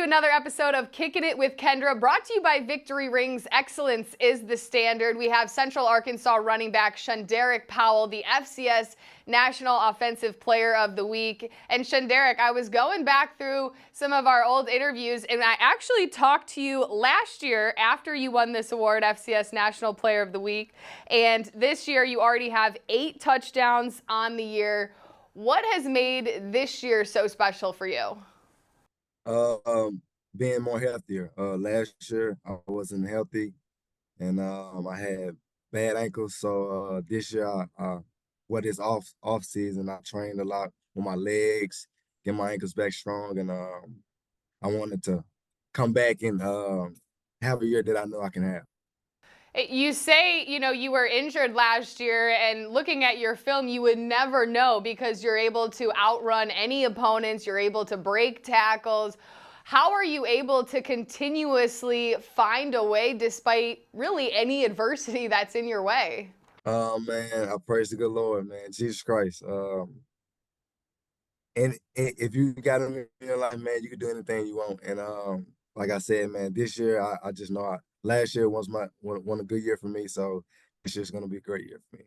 another episode of Kickin' It with Kendra, brought to you by Victory Rings. Excellence is the standard. We have Central Arkansas running back ShunDerrick Powell, the FCS National Offensive Player of the Week. And ShunDerrick, I was going back through some of our old interviews, and I actually talked to you last year after you won this award, FCS National Player of the Week. And this year you already have 8 touchdowns on the year. What has made this year so special for you? Being more healthier. Last year I wasn't healthy, and I had bad ankles. So this year, what is off season, I trained a lot with my legs, get my ankles back strong, and I wanted to come back and have a year that I know I can have. You say, you were injured last year, and looking at your film, you would never know because you're able to outrun any opponents. You're able to break tackles. How are you able to continuously find a way despite really any adversity that's in your way? Man, I praise the good Lord, man, Jesus Christ. And if you got him in your life, man, you can do anything you want. And like I said, man, this year I just know last year was my one a good year for me, so this year's gonna be a great year for me.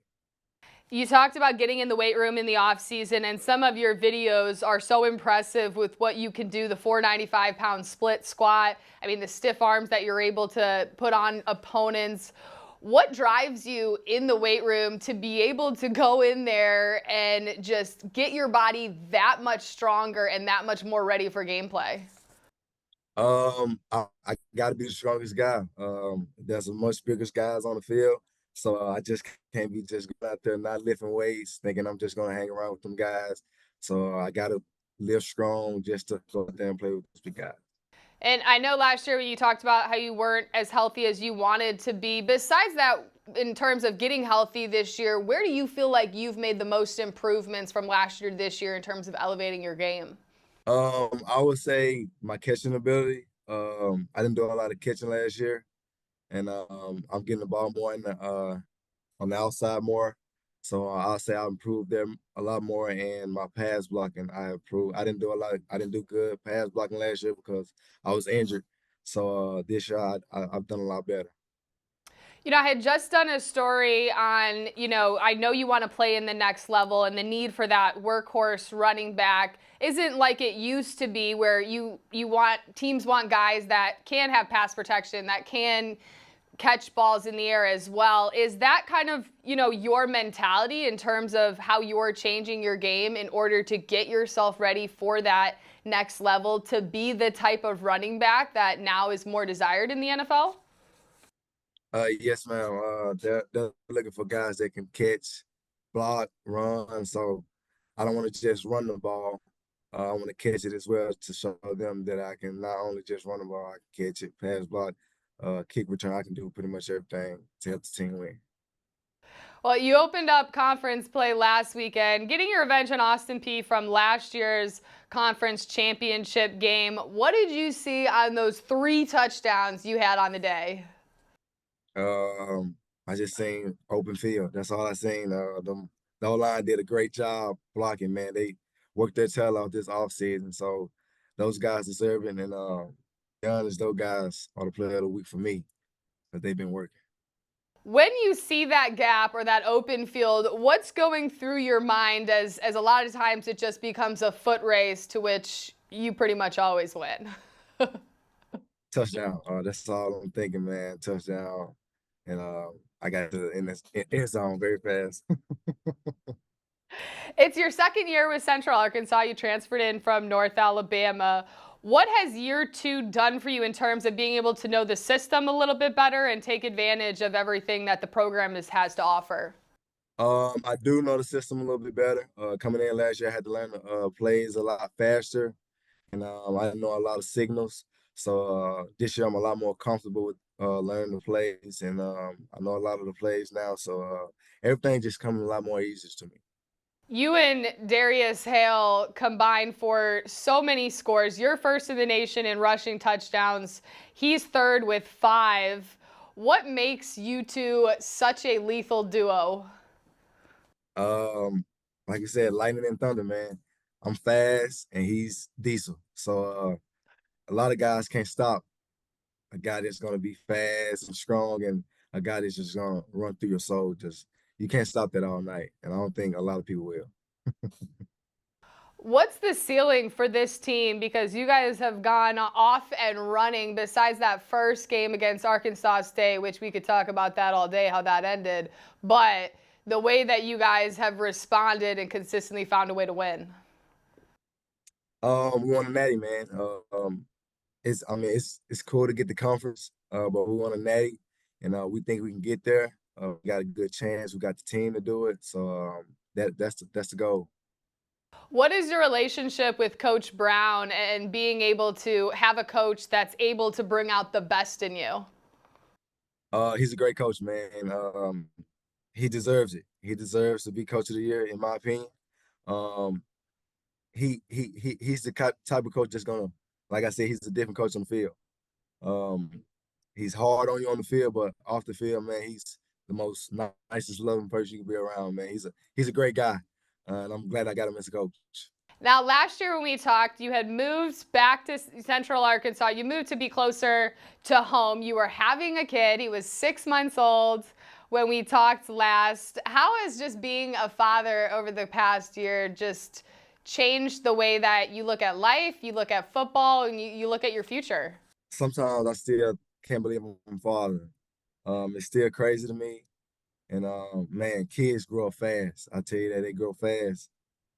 You talked about getting in the weight room in the off season, and some of your videos are so impressive with what you can do, the 495-pound split squat. I mean, the stiff arms that you're able to put on opponents. What drives you in the weight room to be able to go in there and just get your body that much stronger and that much more ready for gameplay? I got to be the strongest guy. There's a much bigger guys on the field, so I just can't be just going out there not lifting weights, thinking I'm just gonna hang around with them guys. So I got to live strong just to go out there and play with those big guys. And I know last year when you talked about how you weren't as healthy as you wanted to be. Besides that, in terms of getting healthy this year, where do you feel like you've made the most improvements from last year to this year in terms of elevating your game? I would say my catching ability. I didn't do a lot of catching last year, and I'm getting the ball more in on the outside more. So I'll say I improved there a lot more, and my pass blocking I improved. I didn't do good pass blocking last year because I was injured. So this year I've done a lot better. I had just done a story on, I know you want to play in the next level, and the need for that workhorse running back isn't like it used to be, where teams want guys that can have pass protection, that can catch balls in the air as well. Is that kind of, your mentality in terms of how you're changing your game in order to get yourself ready for that next level, to be the type of running back that now is more desired in the NFL? Yes, ma'am. They're looking for guys that can catch, block, run. So I don't want to just run the ball. I want to catch it as well to show them that I can not only just run the ball, I can catch it, pass block, kick return. I can do pretty much everything to help the team win. Well, you opened up conference play last weekend, getting your revenge on Austin Peay from last year's conference championship game. What did you see on those 3 touchdowns you had on the day? Um, I just seen open field. That's all I seen. The O-line did a great job blocking, man. They worked their tail off this offseason. So those guys deserve it. And be honest, those guys are the player of the week for me because they've been working. When you see that gap or that open field, what's going through your mind, as a lot of times it just becomes a foot race to which you pretty much always win? Touchdown. That's all I'm thinking, man. Touchdown. And I got to in this end zone very fast. It's your second year with Central Arkansas. You transferred in from North Alabama. What has year 2 done for you in terms of being able to know the system a little bit better and take advantage of everything that the program has to offer? I do know the system a little bit better. Coming in last year, I had to learn the plays a lot faster, and I know a lot of signals. So this year, I'm a lot more comfortable with learning the plays, and I know a lot of the plays now. So everything just coming a lot more easy to me. You and Darius Hale combined for so many scores. You're first in the nation in rushing touchdowns. He's third with 5. What makes you two such a lethal duo? Um, like you said, lightning and thunder, man. I'm fast, and he's diesel. So a lot of guys can't stop a guy that's gonna be fast and strong and a guy that's just gonna run through your soul. Just you can't stop that all night, and I don't think a lot of people will. What's the ceiling for this team? Because you guys have gone off and running besides that first game against Arkansas State, which we could talk about that all day, how that ended. But the way that you guys have responded and consistently found a way to win. We want a natty, man. It's I mean it's cool to get the conference, but we want a natty, and we think we can get there. We got a good chance. We got the team to do it, so that's the goal. What is your relationship with Coach Brown and being able to have a coach that's able to bring out the best in you? He's a great coach, man. He deserves it. He deserves to be coach of the year, in my opinion. Um, he's the type of coach that's gonna, like I said, he's a different coach on the field. Um, he's hard on you on the field, but off the field, man, he's the most nicest, loving person you can be around, man. He's a great guy, and I'm glad I got him as a coach. Now, last year when we talked, you had moved back to Central Arkansas. You moved to be closer to home. You were having a kid. He was 6 months old when we talked last. How has just being a father over the past year just changed the way that you look at life, you look at football, and you look at your future? Sometimes I still can't believe I'm father. It's still crazy to me, and man, kids grow up fast. I tell you that they grow fast,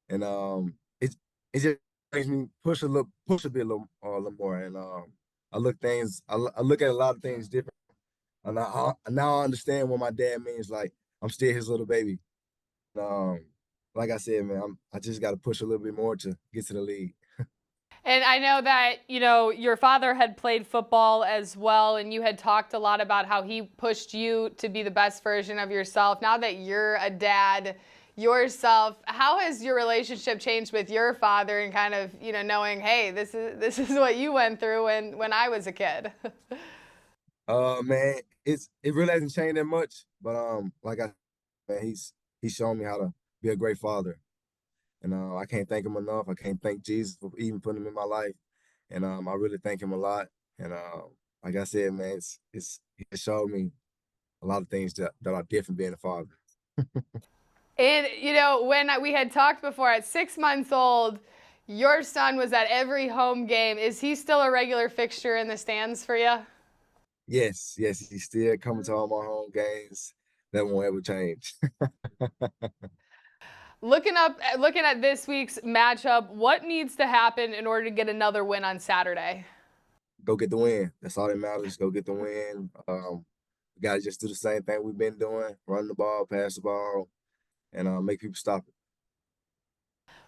and it just makes me push a bit a little more, and I look at a lot of things different, and now I understand what my dad means. Like I'm still his little baby. Um, like I said, man, I just got to push a little bit more to get to the league. And I know that, your father had played football as well, and you had talked a lot about how he pushed you to be the best version of yourself. Now that you're a dad yourself, how has your relationship changed with your father and kind of, knowing, hey, this is what you went through when I was a kid? Man, it really hasn't changed that much, but like I, man, he's shown me how to be a great father. And I can't thank him enough. I can't thank Jesus for even putting him in my life. And I really thank him a lot. And like I said, man, it's he showed me a lot of things that are different being a father. And, when we had talked before, at 6 months old, your son was at every home game. Is he still a regular fixture in the stands for you? Yes, he's still coming to all my home games. That won't ever change. Looking at this week's matchup, what needs to happen in order to get another win on Saturday? Go get the win. That's all that matters. Go get the win. We gotta just do the same thing we've been doing: run the ball, pass the ball, and make people stop it.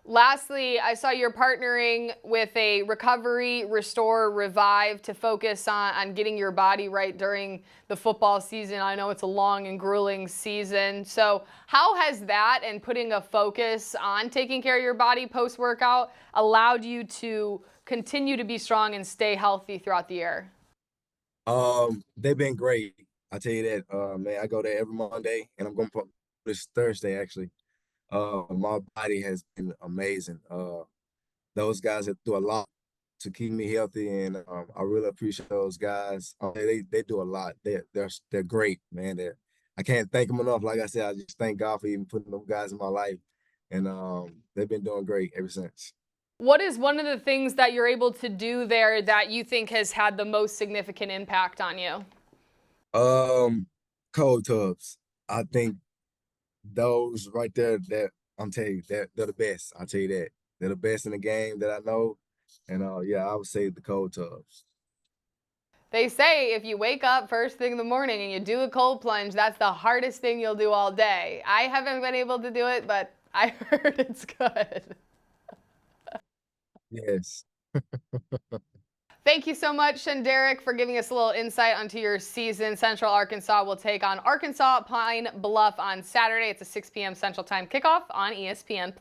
Lastly, I saw you're partnering with a recovery, restore, revive to focus on getting your body right during the football season. I know it's a long and grueling season. So, how has that and putting a focus on taking care of your body post workout allowed you to continue to be strong and stay healthy throughout the year? They've been great. I tell you that, man. I go there every Monday, and I'm going to this Thursday actually. My body has been amazing. Those guys have do a lot to keep me healthy, and I really appreciate those guys. They do a lot. They're great, man. I can't thank them enough. Like I said, I just thank God for even putting those guys in my life, and they've been doing great ever since. What is one of the things that you're able to do there that you think has had the most significant impact on you? Um, Cold tubs. I think those right there, that I'm telling you, they're the best. I'll tell you that. They're the best in the game that I know. And yeah, I would say the cold tubs. They say if you wake up first thing in the morning and you do a cold plunge, that's the hardest thing you'll do all day. I haven't been able to do it, but I heard it's good. Yes. Thank you so much, ShunDerrick, for giving us a little insight onto your season. Central Arkansas will take on Arkansas Pine Bluff on Saturday. It's a 6 p.m. Central Time kickoff on ESPN+.